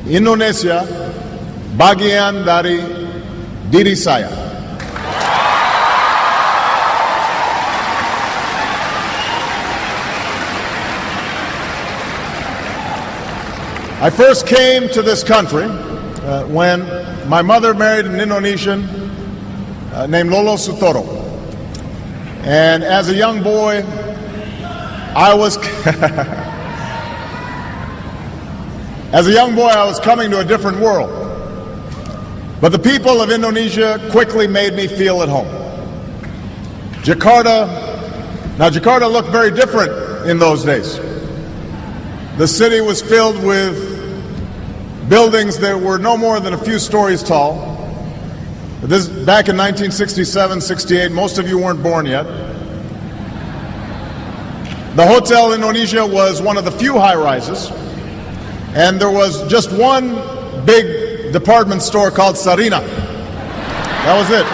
Indonesia, bagian dari diri saya. I first came to this country when my mother married an Indonesian named Lolo Sutoro. And as a young boy, I was coming to a different world. But the people of Indonesia quickly made me feel at home. Jakarta looked very different in those days. The city was filled with buildings that were no more than a few stories tall. This back in 1967, 68, most of you weren't born yet. The Hotel Indonesia was one of the few high-rises, and there was just one big department store called Sarina. That was it.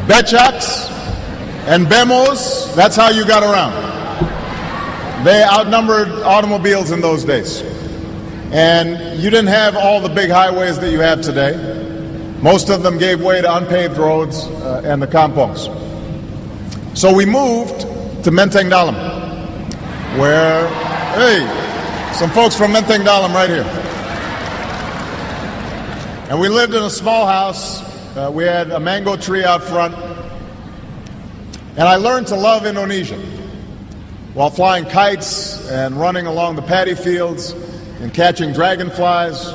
Becaks and Bemos, that's how you got around. They outnumbered automobiles in those days. And you didn't have all the big highways that you have today. Most of them gave way to unpaved roads and the kampongs. So we moved to Menteng Dalam, where, hey, some folks from Menteng Dalam right here. And we lived in a small house. We had a mango tree out front. And I learned to love Indonesia while flying kites and running along the paddy fields and catching dragonflies,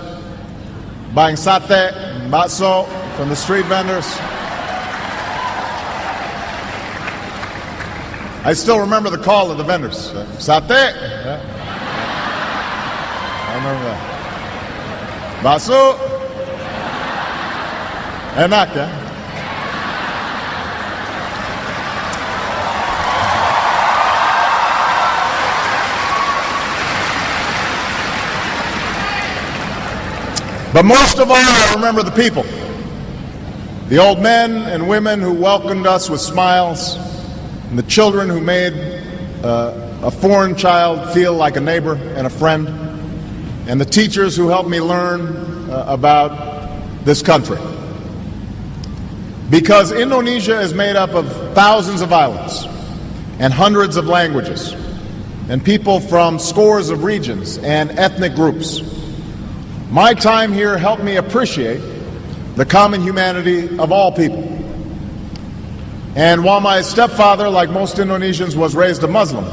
buying sate and bakso from the street vendors. I still remember the call of the vendors. Sate. Yeah. I remember that. Bakso. Enak, yeah? But most of all, I remember the people. The old men and women who welcomed us with smiles, and the children who made a foreign child feel like a neighbor and a friend, and the teachers who helped me learn about this country. Because Indonesia is made up of thousands of islands and hundreds of languages, and people from scores of regions and ethnic groups. My time here helped me appreciate the common humanity of all people. And while my stepfather, like most Indonesians, was raised a Muslim,